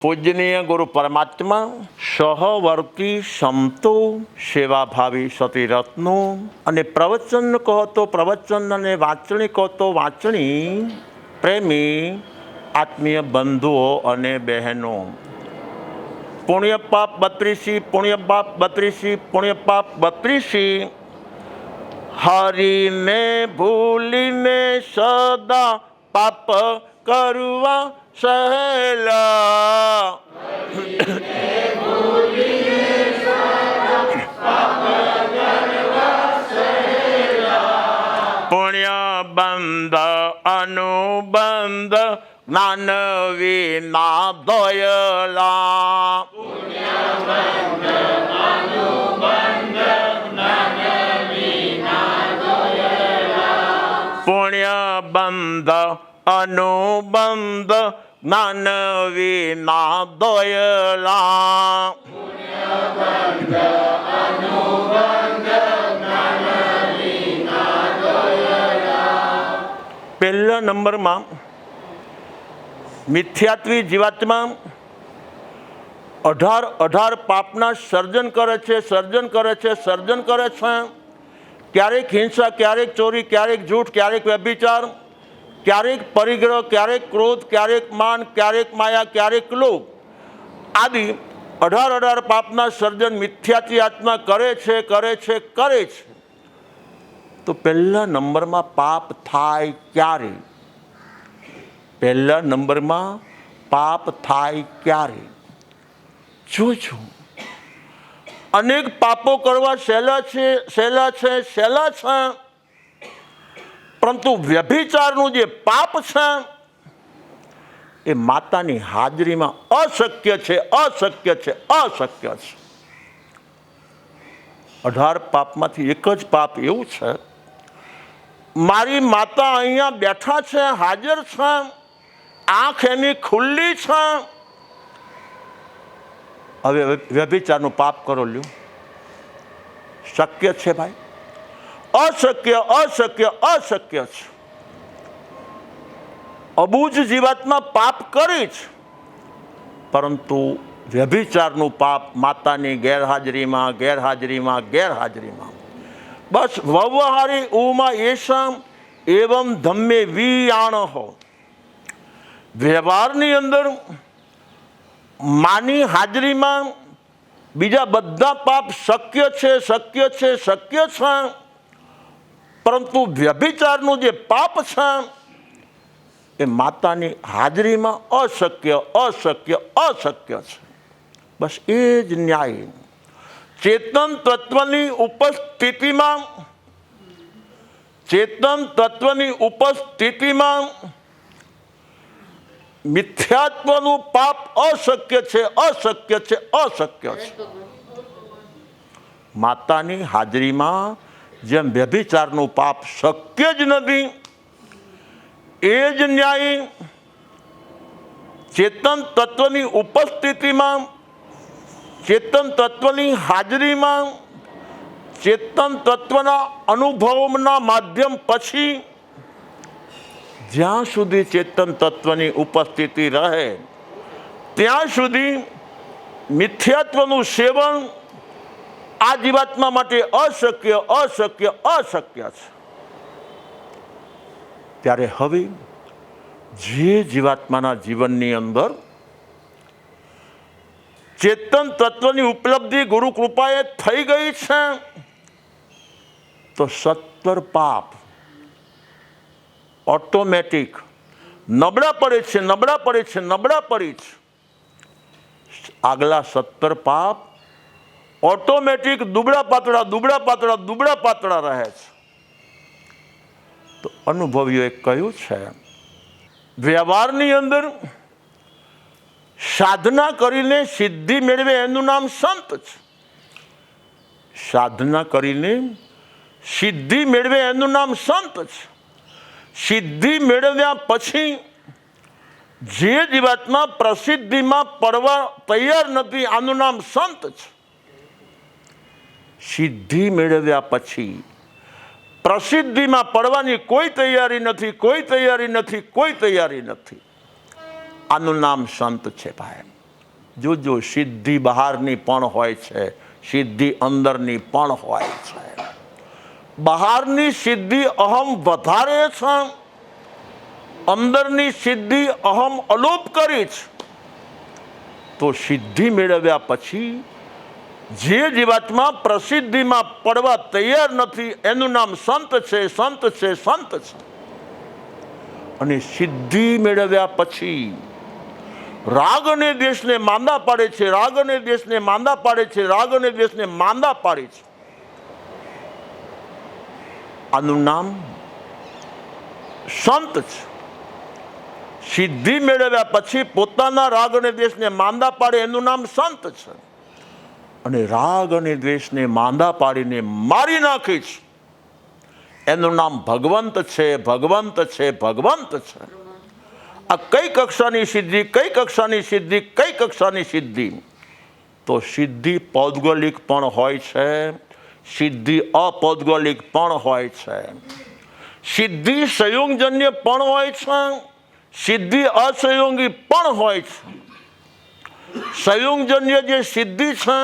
પૂજનીય ગુરુ પરમાત્મા સહવર્તી સમતો સેવાભાવી સતીરત્નો અને પ્રવચન કહો તો પ્રવચન અને વાંચણી કહો તો વાંચણી પ્રેમી આત્મીય બંધુઓ અને બહેનો, પુણ્ય પાપ બત્રીસી, પુણ્ય પાપ બત્રીસી, પુણ્ય પાપ બત્રીસી, હરીને ભૂલીને સદા પાપ કરવા સહેલા, પુણ્ય બંધ અનુબંધ જ્ઞાન વિના દોયલા, પુણ્ય બંધ અનુબંધ જ્ઞાન વિના દોયલા, પહેલા નંબરમાં મિથ્યાત્વી જીવાત્મા 18 પાપના સર્જન કરે છે. ક્યારેક હિંસા, ક્યારેક ચોરી, ક્યારેક જૂઠ, ક્યારેક વ્યભિચાર, ક્યારેક પરિગ્રહ, ક્યારેક ક્રોધ, ક્યારેક માન, ક્યારેક માયા, ક્યારેક લોભ આદિ 18 પાપના સર્જન મિથ્યાત્વી આત્મા કરે છે. તો પહેલા નંબરમાં પાપ થાય ક્યારે? પહેલા નંબરમાં પાપ થાય ક્યારે? જોજો, અનેક પાપો કરવા સહેલા છે, પરંતુ વ્યભિચારનું જે પાપ છે એ માતાની હાજરીમાં અશક્ય છે. 18 પાપમાંથી એક જ પાપ એવું છે, મારી માતા અહીંયા બેઠા છે, હાજર છે, આંખ એની ખુલ્લી છે, હવે વ્યભિચારનું પાપ કરો લ્યો. શક્ય છે ભાઈ? અશક્ય છે. અબુજ જીવાતમાં પાપ કરી જ, પરંતુ વ્યભિચારનું પાપ માતાની ગેરહાજરીમાં બસ વ્યવહારી ઉમા એશમ એવં ધમ્મે વિયાણ હો. વ્યવહારની અંદર માની હાજરીમાં બીજા બધા પાપ શક્ય છે, પરંતુ વ્યભિચારનું જે પાપ છે એ માતાની હાજરીમાં અશક્ય છે. બસ એ જ ન્યાય. ચેતન તત્વની ઉપસ્થિતિમાં મિથ્યાત્વનું પાપ અશક્ય છે. માતાની હાજરીમાં જેમ વ્યભિચારનું પાપ શક્ય જ નથી, એ જ ન્યાય ચેતન તત્વની ઉપસ્થિતિમાં, ચેતન તત્વની હાજરીમાં, ચેતન તત્વના અનુભવના માધ્યમ પછી જ્યાં સુધી ચેતન તત્વની ઉપસ્થિતિ રહે ત્યાં સુધી મિથ્યાત્વનું સેવન આ જીવાત્મા માટે અશક્ય છે. ત્યારે હવે જે જીવાત્માના જીવનની અંદર ચેતન તત્વની ઉપલબ્ધિ ગુરુ કૃપાએ થઈ ગઈ છે, તો 17 પાપ ઓટોમેટિક નબળા પડે છે. આગલા 17 પાપ ઓટોમેટિક દુબળા પાતળા રહે છે. તો અનુભવીઓએ કહ્યું છે, વ્યવહારની અંદર સાધના કરીને સિદ્ધિ મેળવે એનું નામ સંત છે. સાધના કરીને સિદ્ધિ મેળવે એનું નામ સંત છે. સિદ્ધિ મેળવ્યા પછી જે જીવાત્મા પ્રસિદ્ધિમાં પડવા તૈયાર નથી, આનું નામ સંત છે. સિદ્ધિ મેળવ્યા પછી પ્રસિદ્ધિમાં પડવાની કોઈ તૈયારી નથી. આનું નામ સંત છે ભાઈ. જોજો, સિદ્ધિ બહારની પણ હોય છે, સિદ્ધિ અંદરની પણ હોય છે. બહારની સિદ્ધિ અહમ વધારે છે, અંદરની સિદ્ધિ અહમ અલોપ કરી છે. તો સિદ્ધિ મેળવ્યા પછી જે જીવાત્મા પ્રસિદ્ધિમાં પડવા તૈયાર નથી એનું નામ સંત છે, સંત છે, સંત છે. અને સિદ્ધિ મેળવ્યા પછી રાગ અને દ્વેષને માંદા પાડે છે, રાગ અને દ્વેષને માંદા પાડે છે, રાગ અને દ્વેષને માંદા પાડે છે. આનું નામ સંત છે. સિદ્ધિ મેળવ્યા પછી પોતાના રાગ અને દ્વેષને માંદા પાડે એનું નામ સંત છે. અને રાગ અને દ્વેષને માંદા પાડીને મારી નાખે છે એનું નામ ભગવંત છે, ભગવંત છે, ભગવંત છે. આ કઈ કક્ષાની સિદ્ધિ, કઈ કક્ષાની સિદ્ધિ, કઈ કક્ષાની સિદ્ધિ? તો સિદ્ધિ પૌદ્ગલિક પણ હોય છે, સિદ્ધિ અપૌદ્ગલિક પણ હોય છે, સિદ્ધિ સંયોગજન્ય પણ હોય છે, સિદ્ધિ અસંયોગી પણ હોય છે. સંયોગજન્ય જે સિદ્ધિ છે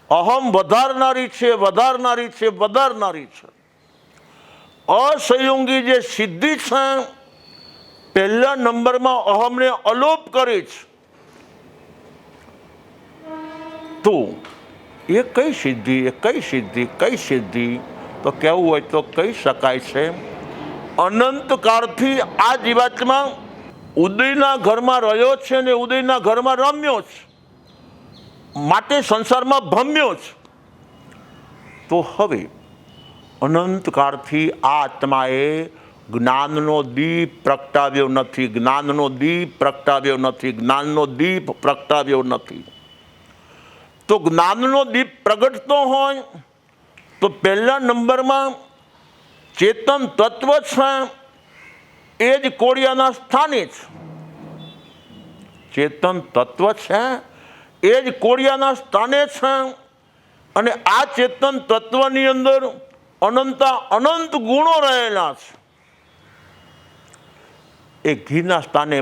અહમ વધારનારી છે, વધારનારી છે, વધારનારી છે. અસંયોગી જે સિદ્ધિ છે પહેલા નંબરમાં અહમને અલોપ કરી છે. તો એ કઈ સિદ્ધિ, એ કઈ સિદ્ધિ, કઈ સિદ્ધિ? તો કહેવું હોય તો કહી શકાય છે અનંત કાળથી આ જીવાત્મા ઉદયના ઘરમાં રહ્યો છે અને ઉદયના ઘરમાં રમ્યો છે, માટે સંસારમાં ભમ્યો છે. તો હવે અનંત કાળથી આ આત્માએ જ્ઞાનનો દીપ પ્રગટાવ્યો નથી, જ્ઞાનનો દીપ પ્રગટાવ્યો નથી, જ્ઞાનનો દીપ પ્રગટાવ્યો નથી. તો જ્ઞાનનો દીપ પ્રગટતો હોય તો પહેલા નંબરમાં ચેતન તત્વ છે એ જ કોળિયાના સ્થાને છે. ચેતન તત્વ છે એ જ કોળિયાના સ્થાને છે. અને આ ચેતન તત્વની અંદર અનંત ગુણો રહેલા છે. એ ઘીના સ્થાને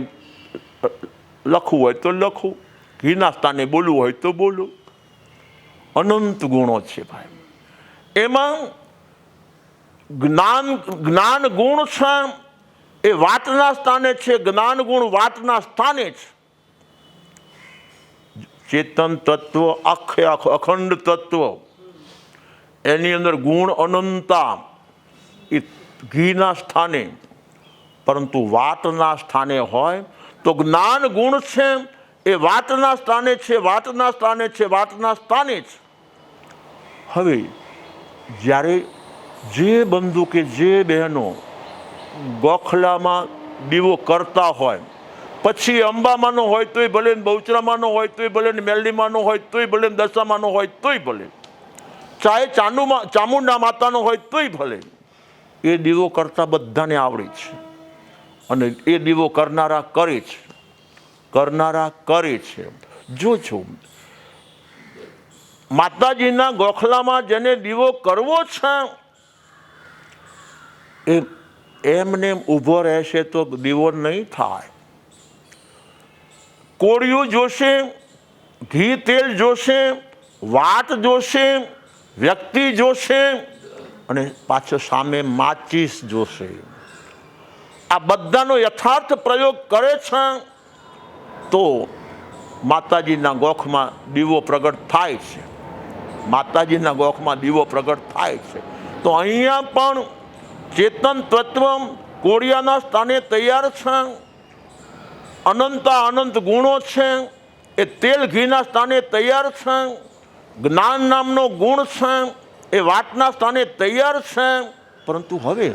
લખવું હોય તો લખવું, ઘીના સ્થાને બોલવું હોય તો બોલો. અનંત ગુણો છે ભાઈ. એમાં જ્ઞાન ગુણ છે એ વાતના સ્થાને છે, જ્ઞાન ગુણ વાતના સ્થાને છે. ચેતન તત્વ અખંડ તત્વ એની અંદર ગુણ અનંતા એ ઘીના સ્થાને, પરંતુ વાતના સ્થાને હોય તો જ્ઞાન ગુણ છે એ વાતના સ્થાને છે, વાતના સ્થાને છે, વાતના સ્થાને છે. હવે જ્યારે જે બંધુ કે જે બહેનો ગોખલામાં દીવો કરતા હોય, પછી અંબામાનો હોય તોય ભલે, બહુચરામાનો હોય તોય ભલે, મેલડીમાનો હોય તોય ભલે, દશામાનો હોય તોય ભલે, ચાહે ચામુંડા માતાનો હોય તોય ભલે, એ દીવો કરતા બધાને આવડે છે. અને એ દીવો કરનારા કરે છે, કરનારા કરે છે. જોજો માતાજીના ગોખલામાં જેને દીવો કરવો છે એ એમને ઊભો રહેશે તો દીવો નહીં થાય. કોળિયું જોશે, ઘી તેલ જોશે, વાટ જોશે, વ્યક્તિ જોશે અને પાછો સામે માચીસ જોશે. આ બધાનો યથાર્થ પ્રયોગ કરે છે તો માતાજીના ગોખમાં દીવો પ્રગટ થાય છે, માતાજીના ગોખમાં દીવો પ્રગટ થાય છે. તો અહીંયા પણ ચેતન તત્વ કોળિયાના સ્થાને તૈયાર છે. અનંત ગુણો છે એ તેલ ઘીના સ્થાને તૈયાર છે. જ્ઞાન નામનો ગુણ છે એ વાતના સ્થાને તૈયાર છે. પરંતુ હવે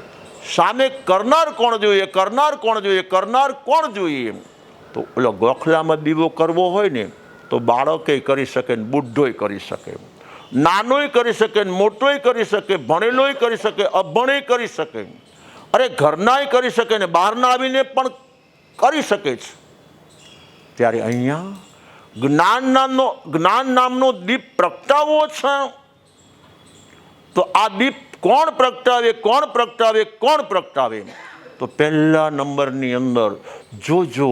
સામે કરનાર કોણ જોઈએ, કરનાર કોણ જોઈએ, કરનાર કોણ જોઈએ? તો ઓલો ગોખલામાં દીવો કરવો હોય ને તો બાળકે કરી શકે ને બુઢ્ઢોય કરી શકે, નાનોય કરી શકે ને મોટોય કરી શકે, ભણેલોય કરી શકે, અભણેય કરી શકે, અરે ઘરનાય કરી શકે ને બહારના આવીને પણ કરી શકે છે. ત્યારે અહીંયા જ્ઞાન નામનો દીપ પ્રગટાવવો છે. તો આ દીપ કોણ પ્રગટાવે, કોણ પ્રગટાવે, કોણ પ્રગટાવે? તો પહેલા નંબરની અંદર જોજો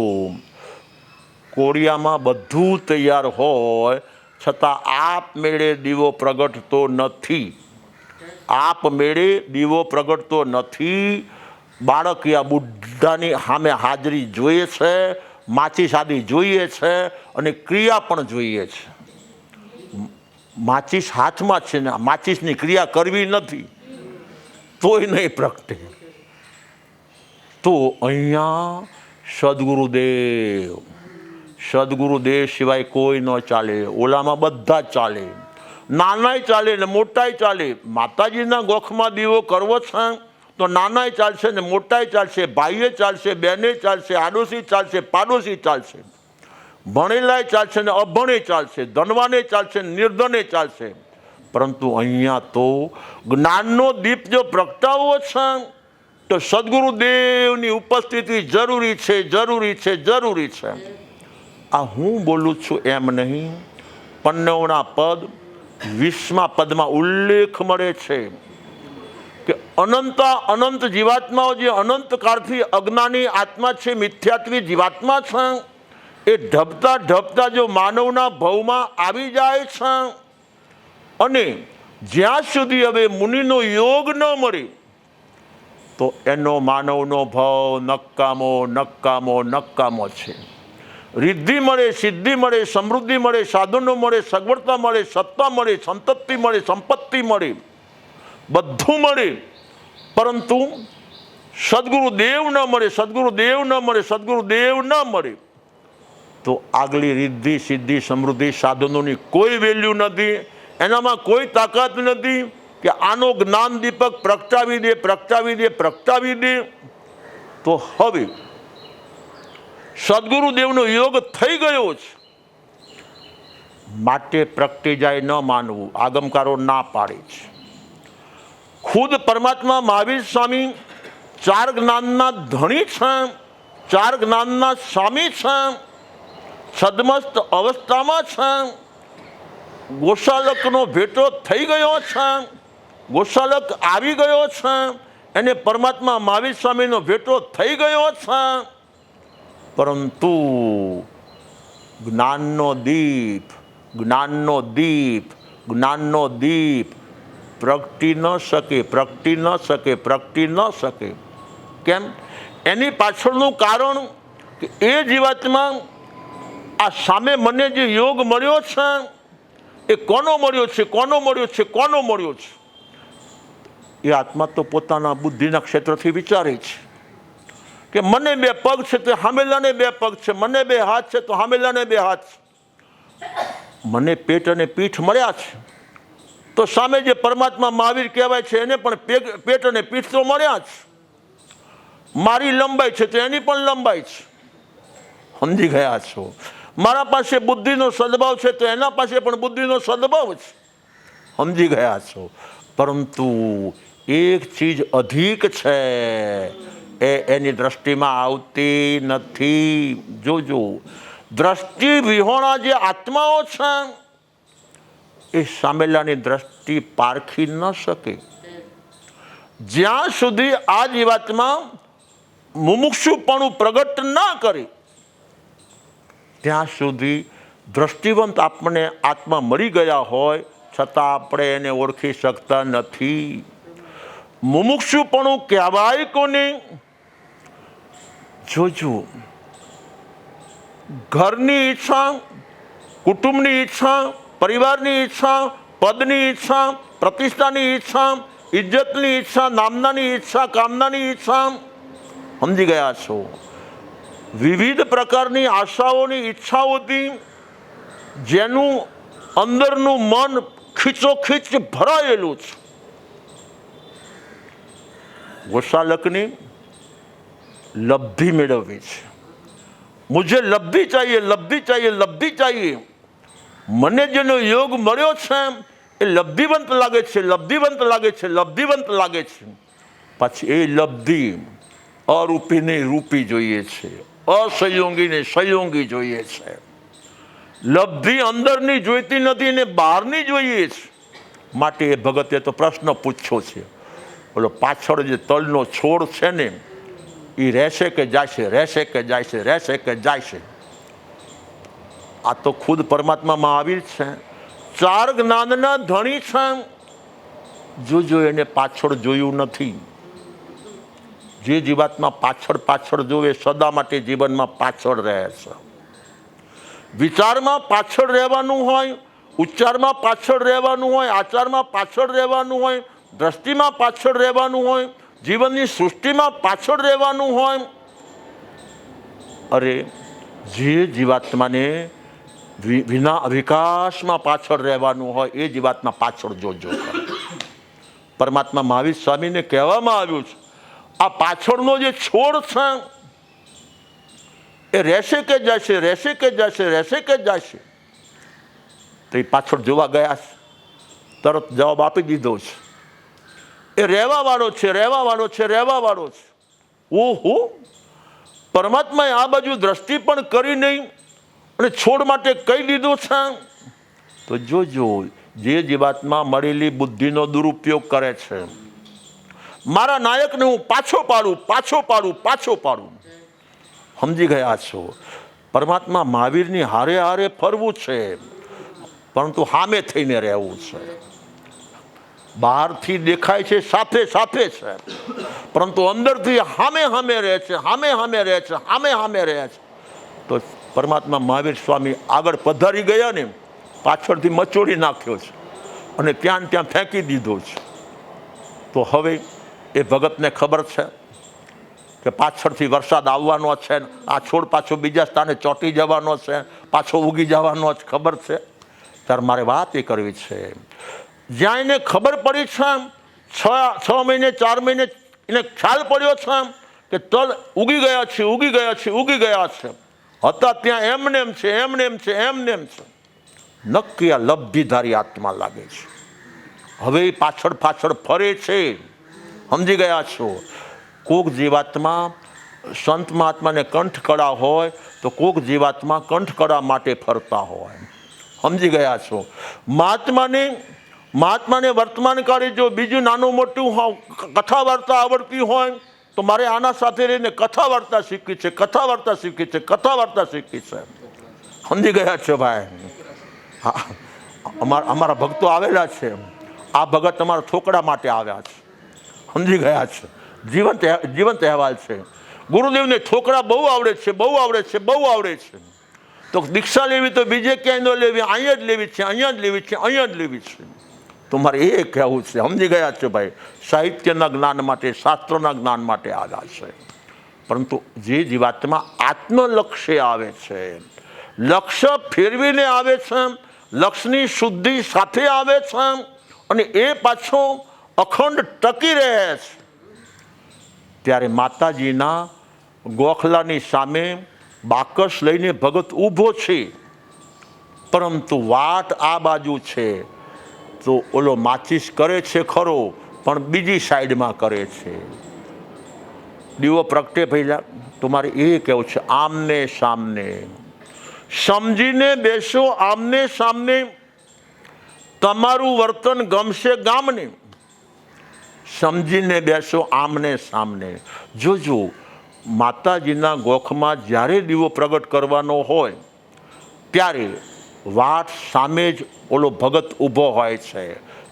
કોળિયામાં બધું તૈયાર હોય છતાં આપમેળે દીવો પ્રગટતો નથી. આપમેળે દીવો પ્રગટતો નથી. બાળક યા બુઢાની સામે હાજરી જોઈએ છે, માચીસ આદિ જોઈએ છે અને ક્રિયા પણ જોઈએ છે. માચીસ હાથમાં છે ને માચીસની ક્રિયા કરવી નથી તોય નહીં પ્રગટે. તો અહીંયા સદગુરુદેવ સિવાય કોઈ ન ચાલે. ઓલામાં બધા જ ચાલે, નાનાય ચાલે ને મોટાય ચાલે. માતાજીના ગોખમાં દીવો કરવો છે તો નાનાય ચાલશે ને મોટાય ચાલશે, ભાઈએ ચાલશે, બહેને ચાલશે, આડોશી ચાલશે, પાડોશી ચાલશે, ભણેલાય ચાલશે ને અભણે ચાલશે, ધનવાને ચાલશે ને નિર્ધને ચાલશે. પરંતુ અહીંયા તો જ્ઞાનનો દીપ જો પ્રગટાવવો છે તો સદગુરુદેવની ઉપસ્થિતિ જરૂરી છે, જરૂરી છે, જરૂરી છે. આ હું બોલું છું એમ નહીં. 95 પદ 20મા પદમાં ઉલ્લેખ મળે છે કે અનંત જીવાત્માઓ જે અનંત કાળથી અજ્ઞાની આત્મા છે, મિથ્યાત્વી જીવાત્મા છે, એ ઢબતા ઢબતા જો માનવના ભવમાં આવી જાય છે અને જ્યાં સુધી હવે મુનિનો યોગ ન મળે તો એનો માનવનો ભવ નકામો છે. રિદ્ધિ મળે, સિદ્ધિ મળે, સમૃદ્ધિ મળે, સાધનો મળે, સગવડતા મળે, સત્તા મળે, સંતતિ મળે, સંપત્તિ મળે, બધું મળે, પરંતુ સદગુરુદેવ ન મળે તો આગલી રિદ્ધિ સિદ્ધિ સમૃદ્ધિ સાધનોની કોઈ વેલ્યુ નથી. એનામાં કોઈ તાકાત નથી કે આનો જ્ઞાન દીપક પ્રગટાવી દે. તો હવે સદગુરુદેવનો યોગ થઈ ગયો છે માટે પ્રગટી જાય ન માનવું. આગમકારો ના પાડે છે. ખુદ પરમાત્મા મહાવીર સ્વામી 4 જ્ઞાનના ધણી છે, 4 જ્ઞાનના સ્વામી છે, છદ્મસ્ત અવસ્થામાં છે. ગોશાલકનો ભેટો થઈ ગયો છે, ગોશાલક આવી ગયો છે, એને પરમાત્મા મહાવીર સ્વામીનો ભેટો થઈ ગયો છે. પરંતુ જ્ઞાનનો દીપ પ્રગટી ન શકે. કેમ? એની પાછળનું કારણ કે એ જીવાત્મા આ સામે મને જે યોગ મળ્યો છે એ કોનો મળ્યો છે? એ આત્મા તો પોતાના બુદ્ધિના ક્ષેત્રથી વિચારે છે કે મને 2 પગ છે તો હામેલાને 2 પગ છે, મને 2 હાથ છે તો હામેલાને 2 હાથ છે, મને પેટ અને પીઠ મળ્યા છે તો સામે જે પરમાત્મા મહાવીર કહેવાય છે એને પણ પેટ અને પીઠ તો મળ્યા છે. મારી લંબાઈ છે તો એની પણ લંબાઈ છે. સમજી ગયા છો? મારા પાસે બુદ્ધિનો સદભાવ છે તો એના પાસે પણ બુદ્ધિનો સદભાવ છે. સમજી ગયા છો? પરંતુ એક ચીજ અધિક છે એ એની દ્રષ્ટિમાં આવતી નથી. જોજો, દ્રષ્ટિ વિહોણા જે આત્માઓ છે એ સામેલાની દ્રષ્ટિ પારખી ન શકે. જ્યાં સુધી આ જીવાત્મા મુમુક્ષુપણું પ્રગટ ના કરે ત્યાં સુધી દ્રષ્ટિવંત આપણને આત્મા મળી ગયા હોય છતાં આપણે એને ઓળખી શકતા નથી. મુમુક્ષુપણું કહેવાય કોને? જોજો, ઘરની ઈચ્છા, કુટુંબની ઈચ્છા, પરિવારની ઈચ્છા, પદની ઈચ્છા, પ્રતિષ્ઠાની ઈચ્છા, ઇજ્જતની ઈચ્છા, નામનાની ઈચ્છા, કામનાની ઈચ્છા. સમજી ગયા છો? વિવિધ પ્રકારની આશાઓની ઈચ્છાઓથી જેનું અંદરનું મન ખીચોખીચ ભરાયેલું છે. ગોશાલકની લબ્ધિ મેળવવી છે. મુझे લબ્ધિ ચાહીએ. મને જેનો યોગ મળ્યો છે એ લબ્ધિવંત લાગે છે. પછી એ લબ્ધિ અરૂપીને રૂપી જોઈએ છે, અસહયોગીને સહયોગી જોઈએ છે. લબ્ધિ અંદરની જોઈતી નથી ને બહારની જોઈએ છે. માટે એ ભગતે તો પ્રશ્ન પૂછ્યો છે, ઓલો પાછળ જે તલનો છોડ છે ને એ રહેશે કે જાય છે? આ તો ખુદ પરમાત્મા મહાવીર છે, 4 જ્ઞાનના ધણી છે. જોજો એને પાછળ જોયું નથી. જે જીવાત્મા પાછળ પાછળ જોવે સદા માટે જીવનમાં પાછળ રહે છે. વિચારમાં પાછળ રહેવાનું હોય, ઉચ્ચારમાં પાછળ રહેવાનું હોય, આચારમાં પાછળ રહેવાનું હોય, દ્રષ્ટિમાં પાછળ રહેવાનું હોય, જીવનની સૃષ્ટિમાં પાછળ રહેવાનું હોય. અરે જે જીવાત્માને વિના વિકાસમાં પાછળ રહેવાનું હોય એ જીવાત્મા પાછળ જોજો. પરમાત્મા મહાવીર સ્વામીને કહેવામાં આવ્યું છે આ પાછળનો જે છોડ છે એ રહેશે કે જશે, રહેશે કે જશે, રહેશે કે જશે. તો એ પાછળ જોવા ગયા છે, તરત જવાબ આપી દીધો છે. એ રહેવા વાળો છે, રહેવા વાળો છે, રહેવા વાળો છે. ઓહો, પરમાત્માએ આ બાજુ દ્રષ્ટિ પણ કરી નહીં અને છોડ માટે કહી દીધું છે. તો જોજો, જે જીવાત્મા મળેલી બુદ્ધિનો દુરુપયોગ કરે છે, મારા નાયકને હું પાછો પાડું, પાછો પાડું, પાછો પાડું. સમજી ગયા છો? પરમાત્મા મહાવીરની હારે હારે ફરવું છે, પરંતુ સામે થઈને રહેવું છે. બહારથી દેખાય છે સાથે સાથે છે, પરંતુ અંદરથી સામે સામે રહે છે, સામે સામે રહે છે, સામે સામે રહે છે. તો પરમાત્મા મહાવીર સ્વામી આગળ પધારી ગયા ને, પાછળથી મચોડી નાખ્યો છે અને ત્યાં ફેંકી દીધો છે. તો હવે એ ભગતને ખબર છે કે પાછળથી વરસાદ આવવાનો છે, આ છોડ પાછો બીજા સ્થાને ચોંટી જવાનો છે, પાછો ઉગી જવાનો જ ખબર છે. ત્યારે મારે વાત એ કરવી છે, જ્યાં એને ખબર પડી છે, 6 મહિને 4 મહિને એને ખ્યાલ પડ્યો છે કે તલ ઉગી ગયા છે, ઉગી ગયા છે, ઉગી ગયા છે, હતા ત્યાં એમને એમ છે, એમને એમ છે, એમને એમ છે. નક્કી આ લબ્ધિધારી આત્મા લાગે છે. હવે પાછળ પાછળ ફરે છે. સમજી ગયા છો? કોક જીવાત્મા સંત મહાત્માને કંઠકળા હોય તો કોક જીવાત્મા કંઠકળા માટે ફરતા હોય. સમજી ગયા છો? મહાત્માને વર્તમાન કાળે જો બીજું નાનું મોટું કથા વાર્તા આવડતી હોય તો મારે આના સાથે રહીને કથા વાર્તા શીખવી છે, કથા વાર્તા શીખવી છે, કથા વાર્તા શીખવી છે. સમજી ગયા છો ભાઈ? હા, અમારા ભક્તો આવેલા છે. આ ભગત અમારા છોકરા માટે આવ્યા છે. સમજી ગયા છે? જીવંત અહેવાલ છે. ગુરુદેવને છોકરા બહુ આવડે છે, બહુ આવડે છે, બહુ આવડે છે. તો દીક્ષા લેવી તો બીજે ક્યાંય ન લેવી, અહીંયા જ લેવી છે, અહીંયા જ લેવી છે, અહીંયા જ લેવી છે. તો મારે એ કહેવું છે. સમજી ગયા છે ભાઈ? સાહિત્યના જ્ઞાન માટે, શાસ્ત્રોના જ્ઞાન માટે આવ્યા છે. પરંતુ જે જીવાત્મા આત્મલક્ષ્ય આવે છે, લક્ષ્ય ફેરવીને આવે છે, લક્ષ્યની શુદ્ધિ સાથે આવે છે અને એ પાછો અખંડ ટકી રહે છે, ત્યારે માતાજીના ગોખલાની સામે બાકસ લઈને ભગત ઊભો છે, પરંતુ વાટ આ બાજુ છે. તો ઓલો માચીસ કરે છે ખરો, પણ બીજી સાઈડમાં કરે છે. દીવો પ્રગટે પહેલા તો મારે એ કહેવું છે, આમને સામને સમજીને બેસો, આમને સામને. તમારું વર્તન ગમશે ગામને. સમજીને બેસો આમને સામને. જોજો, માતાજીના ગોખમાં જ્યારે દીવો પ્રગટ કરવાનો હોય ત્યારે વાટ સામે જ ઓલો ભગત ઊભો હોય છે.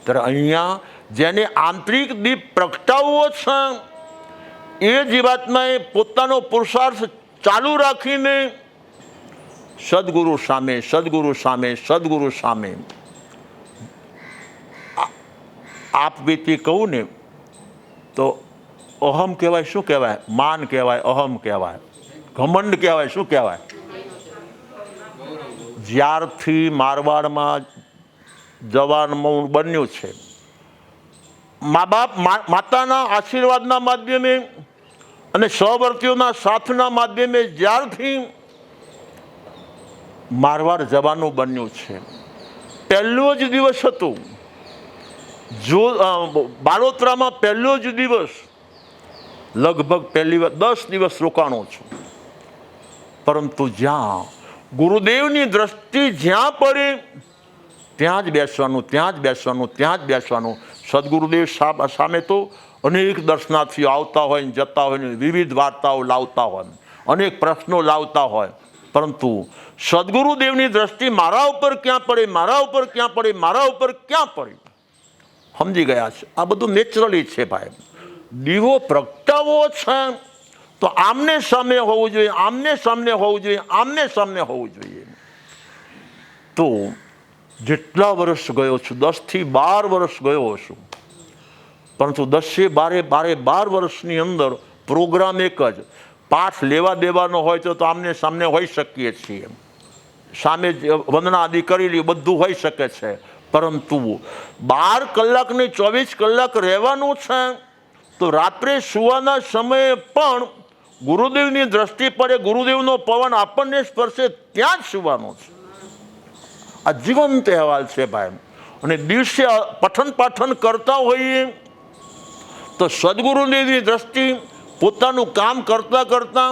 ત્યારે અહીંયા જેને આંતરિક દીપ પ્રગટાવવો છે એ જીવાત્માએ પોતાનો પુરુષાર્થ ચાલુ રાખીને સદગુરુ સામે, સદગુરુ સામે, સદગુરુ સામે. આપ બીતી કહું ને તો અહમ કહેવાય. શું કહેવાય? માન કહેવાય, અહમ કહેવાય, ઘમંડ કહેવાય. શું કહેવાય? જ્યારથી મારવાડમાં જવાનું બન્યું છે, મા બાપ માતાના આશીર્વાદના માધ્યમે અને સહવર્તીઓના સાથના માધ્યમે જ્યારથી મારવાડ જવાનું બન્યું છે, પહેલો જ દિવસ હતો. જો બાળોતરામાં પહેલો જ દિવસ, લગભગ પહેલી વાર 10 દિવસ રોકાણો છું. પરંતુ જ્યાં ગુરુદેવની દ્રષ્ટિ જ્યાં પડે ત્યાં જ બેસવાનું, ત્યાં જ બેસવાનું, ત્યાં જ બેસવાનું. સદગુરુદેવ સામે તો અનેક દર્શનાર્થીઓ આવતા હોય ને જતા હોય ને વિવિધ વાર્તાઓ લાવતા હોય, અનેક પ્રશ્નો લાવતા હોય. પરંતુ સદગુરુદેવની દ્રષ્ટિ મારા ઉપર ક્યાં પડે, મારા ઉપર ક્યાં પડે, મારા ઉપર ક્યાં પડે, સમજી ગયા છે. આ બધું નેચરલી છે ભાઈ. દીવો પ્રગટાવો છે તો આમને સામે હોવું જોઈએ, આમને સામને હોવું જોઈએ, આમને સામને હોવું જોઈએ. તો જેટલા વર્ષ ગયો છું, 10 થી 12 વર્ષ ગયો છું, પરંતુ 12 વર્ષની અંદર પ્રોગ્રામ એક જ, પાઠ લેવા દેવાનો હોય તો આમને સામને હોઈ શકીએ છીએ, સામે વંદના આદિ કરી લે, બધું હોઈ શકે છે. પરંતુ 12 કલાક ને 24 કલાક રહેવાનું છે તો રાત્રે સુવાના સમયે પણ ગુરુદેવની દ્રષ્ટિ પડે, ગુરુદેવનો પવન આપણને સ્પર્શે ત્યાં જ સુવાનું છે. આ જીવંત અહેવાલ છે ભાઈ. અને દિવસે પઠન પાઠન કરતા હોઈએ તો સદગુરુદેવની દ્રષ્ટિ પોતાનું કામ કરતા કરતા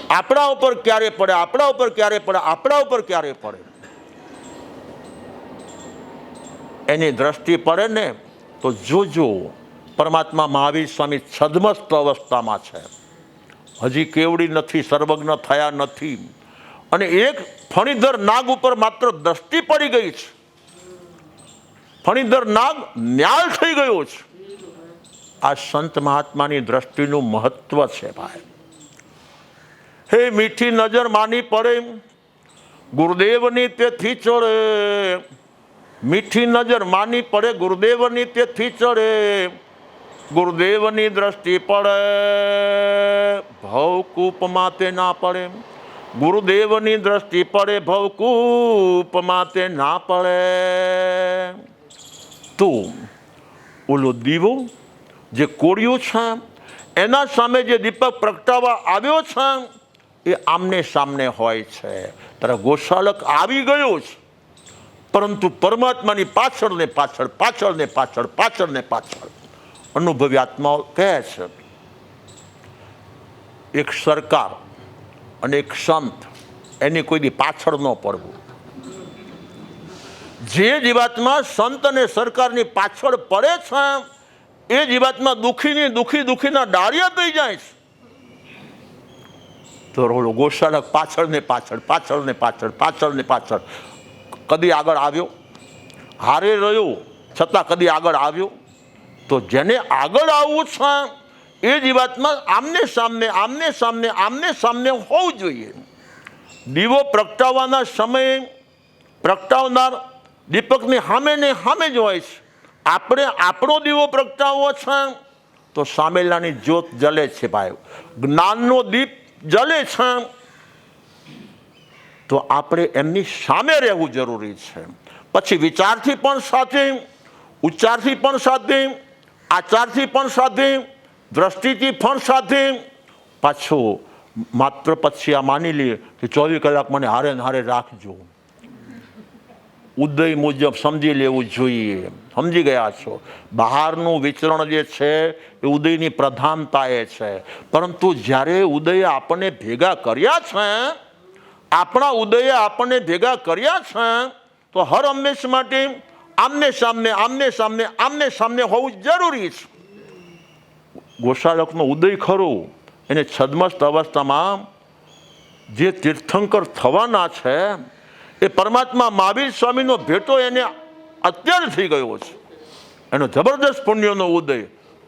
આપણા ઉપર ક્યારે પડે, આપણા ઉપર ક્યારે પડે, આપણા ઉપર ક્યારે પડે, એની દ્રષ્ટિ પડે ને તો જોજો પરમાત્મા મહાવીર સ્વામી છદ્મસ્ત અવસ્થામાં છે, હજી કેવડી નથી, સર્વજ્ઞ થયા નથી. અને એક ફણીધર નાગ ઉપર માત્ર દ્રષ્ટિ પડી ગઈ છે, ફણીધર નાગ ન્યાલ થઈ ગયો છે. આ સંત મહાત્માની દ્રષ્ટિનું મહત્વ છે ભાઈ. હે મીઠી નજર માની પડે ગુરુદેવની તેથી ચડે, મીઠી નજર માની પડે ગુરુદેવની તેથી ચડે, ગુરુદેવની દ્રષ્ટિ પડે ભવકૂપમાં તે ના પડે, ગુરુદેવની દ્રષ્ટિ પડે ભવકૂપમાં તે ના પડે. તો ઓલો દીવો જે કોળિયો છે એના સામે જે દીપક પ્રગટાવવા આવ્યો છે એ આમને સામને હોય છે. ત્યારે ગોશાલક આવી ગયો છે, પરંતુ પરમાત્માની પાછળ ને પાછળ, પાછળ ને પાછળ, પાછળ ને પાછળ અનુભવી આત્માઓ કહે છે. એક સરકાર અને એક સંત એની કોઈ દી પાછળ ન પડવું. જે જીવાત્મા સંત અને સરકારની પાછળ પડે છે એ જીવાત્મા દુઃખીની દુઃખીના ડાળિયા થઈ જાય છે. તો ગોશાલક પાછળ ને પાછળ, પાછળ ને પાછળ, પાછળ ને પાછળ કદી આગળ આવ્યો, હારે રહ્યો છતાં કદી આગળ આવ્યો. તો જેને આગળ આવવું છે એ જીવાત્મા આમને સામને, આમને સામને, આમને સામને હોવું જોઈએ. દીવો પ્રગટાવવાના સમયે પ્રગટાવનાર દીપકની સામે ને સામે જ હોય છે. આપણે આપણો દીવો પ્રગટાવવો છે તો સામેલાની જ્યોત જલે છે ભાઈ, જ્ઞાનનો દીપ જલે છે તો આપણે એમની સામે રહેવું જરૂરી છે. પછી વિચારથી પણ સાથે, ઉચ્ચારથી પણ સાથે, આચારથી પણ સાથે, દ્રષ્ટિથી પણ સાથે. પાછો માત્ર પછી આ માની લઈએ કે 24 કલાક મને હારે ને હારે રાખજો, ઉદય મુજબ સમજી લેવું જોઈએ. સમજી ગયા છો? બહારનું વિચરણ જે છે એ ઉદયની પ્રધાનતા એ છે, પરંતુ જ્યારે ઉદય આપણને ભેગા કર્યા છે, આપણા ઉદયે આપણને ભેગા કર્યા છે તો હર હંમેશ માટે આમને સામને, આમને સામને, આમને સામને હોવું જરૂરી છે. ગોશાલકનો ઉદય ખરો એને છદ્મસ્ત અવસ્થામાં જે તીર્થંકર થવાના છે એ પરમાત્મા મહાવીર સ્વામીનો ભેટો એને અત્યારે થઈ ગયો છે, એનો જબરદસ્ત પુણ્યનો ઉદય.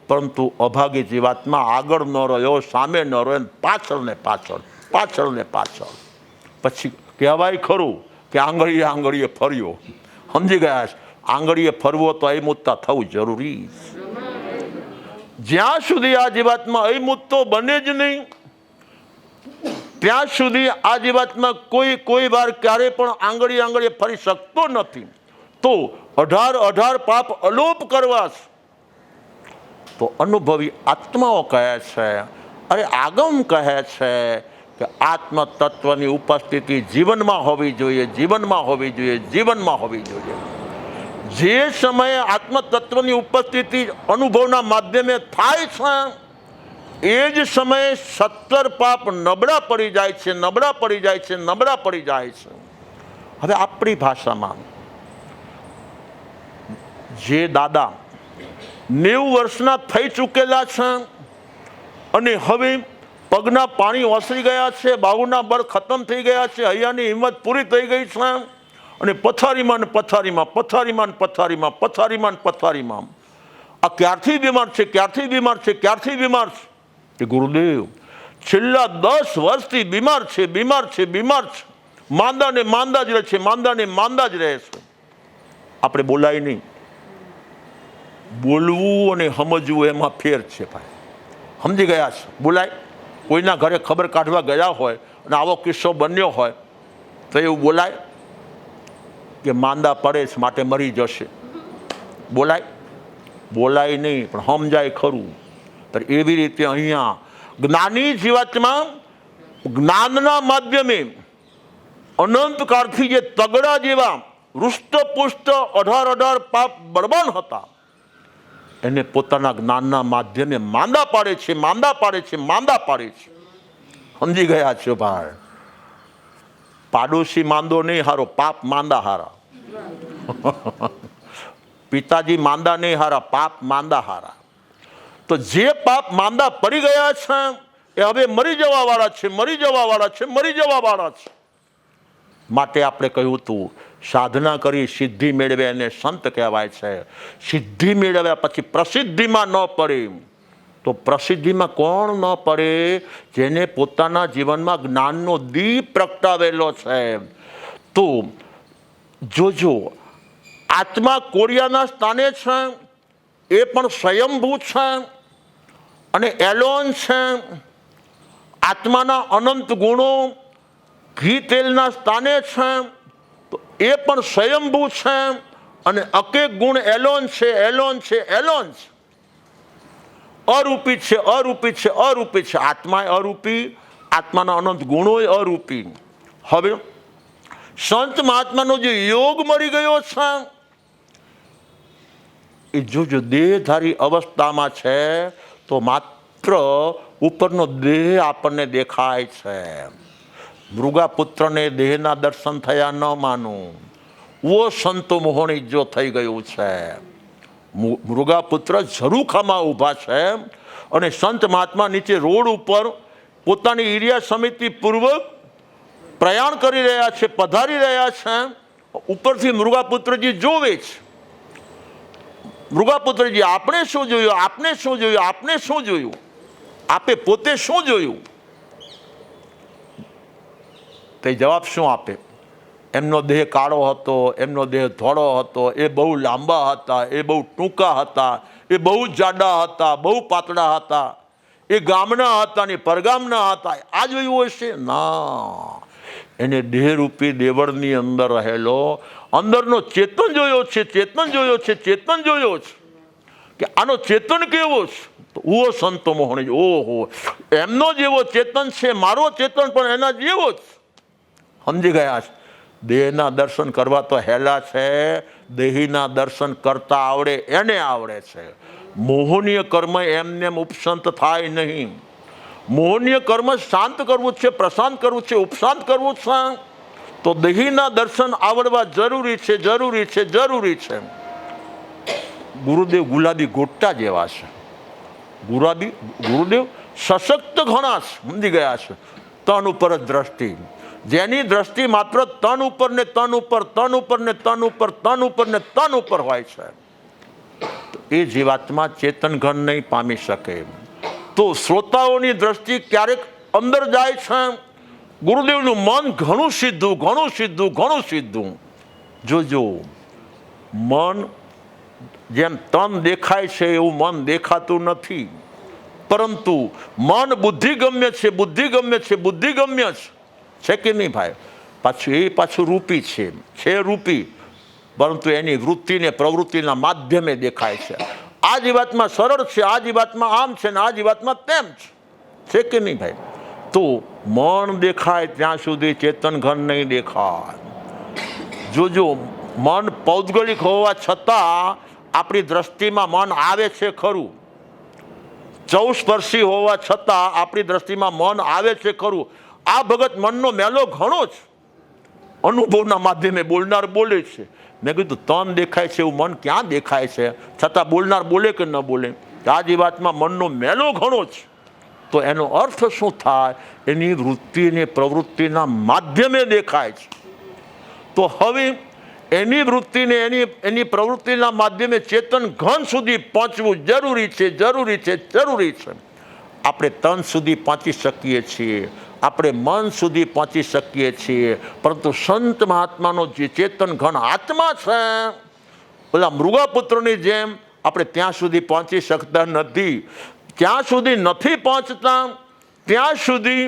પરંતુ અભાગી જીવાત્મા આગળ ન રહ્યો, સામે ન રહ્યો, પાછળ ને પાછળ, પાછળ ને પાછળ. પછી કહેવાય ખરું કે આંગળીએ આંગળીએ ફર્યો. સમજી ગયા છે? આંગળીએ ફરવો તો અયમુત્તા થવું જરૂરી. જ્યાં સુધી આ જીવાત્મા અયમુત્તો બને જ નહીં ત્યાં સુધી આ જીવાત્મા કોઈ વાર ક્યારે પણ આંગળીએ ફરી શકતો નથી. તો 18 પાપ અલોપ કરવા છે. તો અનુભવી આત્માઓ કહે છે, અરે આગમ કહે છે કે આત્મ તત્વની ઉપસ્થિતિ જીવનમાં હોવી જોઈએ, જીવનમાં હોવી જોઈએ, જીવનમાં હોવી જોઈએ. જે સમયે આત્મ તત્વની ઉપસ્થિતિ અનુભવના માધ્યમે થાય છે એ જ સમયે 17 પાપ નબળા પડી જાય છે, નબળા પડી જાય છે, નબળા પડી જાય છે. હવે આપણી ભાષામાં જે દાદા 90 વર્ષના થઈ ચૂકેલા છે અને હવે પગના પાણી ઓસરી ગયા છે, બાહુના બળ ખતમ થઈ ગયા છે, હૈયાની હિંમત પૂરી થઈ ગઈ છે, અને પથારીમાં ને પથારીમાં, પથારીમાં ને પથારીમાં, પથારીમાં ને પથારીમાં. આ ક્યારથી બીમાર છે, ક્યારથી બીમાર છે, ક્યારથી બીમાર છે? કે ગુરુદેવ છેલ્લા 10 વર્ષથી બીમાર છે, બીમાર છે, બીમાર છે, માંદા ને માંદા જ રહે છે, માંદા ને માંદા જ રહે છે. આપણે બોલાય નહીં. બોલવું અને સમજવું એમાં ફેર છે ભાઈ. સમજી ગયા છે? બોલાય. કોઈના ઘરે ખબર કાઢવા ગયા હોય અને આવો કિસ્સો બન્યો હોય તો એવું બોલાય કે માંદા પડે છે માટે મરી જશે? બોલાય? બોલાય નહીં, પણ સમજાય ખરું. તો એવી રીતે અહીંયા જ્ઞાની જીવાત્મા જ્ઞાનના માધ્યમે અનંતકાળથી જે તગડા જેવા હૃષ્ટપુષ્ટ 18 પાપ બળવાન હતા એને પોતાના જ્ઞાનના માધ્યમે માંદા પાડે છે, માંદા પાડે છે, માંદા પાડે છે. સમજી ગયા છો ભાઈ? પાડોશી માંદો નહીં હારો, પાપ માંદા હારા. પિતાજી માંદા નહીં હારા, પાપ માંદા હારા. તો જે પાપ માંદા પડી ગયા છે એ હવે મરી જવા વાળા છે, મરી જવા વાળા છે, મરી જવા વાળા છે. માટે આપણે કહ્યું હતું સાધના કરી સિદ્ધિ મેળવે એને સંત કહેવાય છે. સિદ્ધિ મેળવ્યા પછી પ્રસિદ્ધિમાં ન પડે તો પ્રસિદ્ધિમાં કોણ ન પડે? જેને પોતાના જીવનમાં જ્ઞાનનો દીપ પ્રગટાવેલો છે. તો જોજો આત્મા કોરિયાના સ્થાને છે, એ પણ સ્વયંભૂ છે અને એલોન છે. આત્માના અનંત ગુણો ઘી તેલના સ્થાને છે તો એ પણ સ્વયંભૂ છે અને અકેક ગુણ એલોન છે, એલોન છે, એલોન છે. અરૂપી છે, અરૂપી છે, અરૂપી છે. આત્મા અરૂપી, આત્માના અનંત ગુણો અરૂપી. હવે સંત મહાત્માનો જે યોગ મળી ગયો છે એ જોજો દેહધારી અવસ્થામાં છે તો માત્ર ઉપરનો દેહ આપણને દેખાય છે. મૃગાપુત્રને દેહના દર્શન થયા ન માનું. વો સંતો મોહણી જો થઈ ગયું છે. મૃગાપુત્ર ઝરૂખામાં ઊભા છે અને સંત મહાત્મા નીચે રોડ ઉપર પોતાની ઈર્યા સમિતિ પૂર્વક પ્રયાણ કરી રહ્યા છે, પધારી રહ્યા છે. ઉપરથી મૃગાપુત્રજી જોવે છે. મૃગાપુત્રજી આપણે શું જોયું, આપણે શું જોયું, આપણે શું જોયું? આપે પોતે શું જોયું? તે જવાબ શું આપે? એમનો દેહ કાળો હતો, એમનો દેહ ધોળો હતો, એ બહુ લાંબા હતા, એ બહુ ટૂંકા હતા, એ બહુ જાડા હતા, બહુ પાતળા હતા, એ ગામના હતા ને પરગામના હતા. આ જોયું હશે? ના, એને દેહરૂપી દેવળની અંદર રહેલો અંદરનો ચેતન જોયો છે, ચેતન જોયો છે, ચેતન જોયો છે કે આનો ચેતન કેવો છે. તો ઓ સંતો મોહણી, ઓહો, એમનો જેવો ચેતન છે, મારો ચેતન પણ એના જેવો જ. સમજી ગયા છે? દેહના દર્શન કરવા તો હેલા છે, દેહીના દર્શન કરતા આવડે એને આવડે છે. મોહનીય કર્મ એમને ઉપશાંત થાય નહીં. મોહનીય કર્મ શાંત કરવું છે, પ્રશાંત કરવું છે, ઉપશાંત કરવું છે તો દેહીના દર્શન આવડવા જરૂરી છે, જરૂરી છે, જરૂરી છે. ગુરુદેવ ગુલાબી ગોટા જેવા છે. ગુરુદેવ સશક્ત ઘણા છે. સમજી ગયા છે? તન ઉપર જ દ્રષ્ટિ, જેની દ્રષ્ટિ માત્ર તન ઉપર ને તન ઉપર, તન ઉપર ને તન ઉપર, તન ઉપર ને તન ઉપર હોય છે એ જીવાત્મા ચેતન ઘન નહીં પામી શકે. તો શ્રોતાઓની દ્રષ્ટિ ક્યારેક અંદર જાય છે. ગુરુદેવનું મન ઘણું સીધું, ઘણું સીધું, ઘણું સીધું. જોજો, મન જેમ તન દેખાય છે એવું મન દેખાતું નથી, પરંતુ મન બુદ્ધિગમ્ય છે, બુદ્ધિગમ્ય છે, બુદ્ધિગમ્ય છે કે નહીં ભાઈ? પાછું રૂપી છે રૂપી, પરંતુ એની વૃત્તિને પ્રવૃત્તિના માધ્યમે દેખાય છે. આ જીવાત્મા સરળ છે, આ જીવાત્મા આમ છે ને આ જીવાત્મા તેમ છે કે નહીં ભાઈ? તો મન દેખાય ત્યાં સુધી ચેતન ઘન નહીં દેખાય. જોજો, મન પૌદ્ગલિક હોવા છતાં આપણી દ્રષ્ટિમાં મન આવે છે ખરું. ચૌસ્પર્શી હોવા છતાં આપણી દ્રષ્ટિમાં મન આવે છે ખરું. આ ભગત મનનો મેલો ઘણો જ અનુભવના માધ્યમે બોલનાર બોલે છે. મેં કીધું તન દેખાય છે એવું મન ક્યાં દેખાય છે, છતાં બોલનાર બોલે કે ન બોલે? આ જ વાતમાં મનનો મેલો ઘણો છે. તો એનો અર્થ શું થાય? એની વૃત્તિ અને પ્રવૃત્તિના માધ્યમે દેખાય છે. તો હવે એની વૃત્તિને એની પ્રવૃત્તિના માધ્યમે ચેતન ઘન સુધી પહોંચવું જરૂરી છે, જરૂરી છે, જરૂરી છે. આપણે તન સુધી પહોંચી શકીએ છીએ, આપણે મન સુધી પહોંચી શકીએ છીએ, પરંતુ સંત મહાત્માનો જે ચેતન ઘન આત્મા છે, પેલા મૃગપુત્રની જેમ આપણે ત્યાં સુધી પહોંચી શકતા નથી. ત્યાં સુધી નથી પહોંચતા, ત્યાં સુધી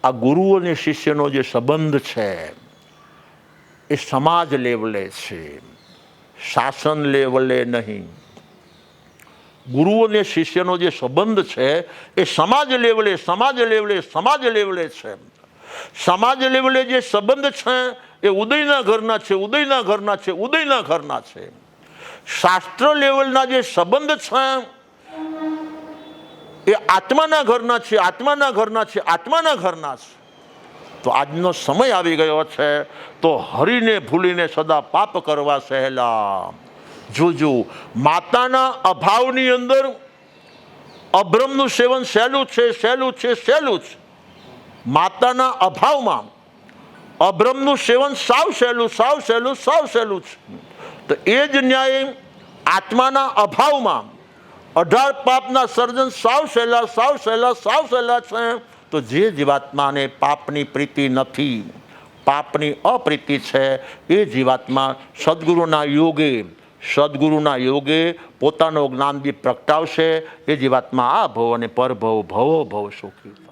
આ ગુરુ અને શિષ્યનો જે સંબંધ છે એ સમાજ લેવલે છે, શાસન લેવલે નહીં. ગુરુ અને શિષ્યનો જે સંબંધ છે એ સમાજ લેવલે છે. સમાજ લેવલે જે સંબંધ છે એ ઉદયના ઘરના છે, ઉદયના ઘરના છે, ઉદયના ઘરના છે. શાસ્ત્ર લેવલના જે સંબંધ છે એ આત્માના ઘરના છે, આત્માના ઘરના છે, આત્માના ઘરના છે. તો આજનો સમય આવી ગયો છે, તો હરિને ભૂલીને સદા પાપ કરવા સહેલા. જોજો, માતાના અભાવની અંદર અબ્રહ્મનું સેવન સહેલું છે, સહેલું છે, સહેલું છે. માતાના અભાવમાં અબ્રહ્મનું સેવન સાવ સહેલું, સાવ સહેલું, સાવ સહેલું છે. તો એ જ ન્યાય આત્માના અભાવમાં 18 પાપના સર્જન સાવ સહેલા, સાવ સહેલા, સાવ સહેલા છે. તો જે જીવાત્માને પાપની પ્રીતિ નથી, પાપની અપ્રીતિ છે, એ જીવાત્મા સદગુરુના યોગે પોતાનો જ્ઞાનદીપ પ્રગટાવશે. એ જીવાત્મા આ ભવ અને પરભવ ભવો ભવ સુખી.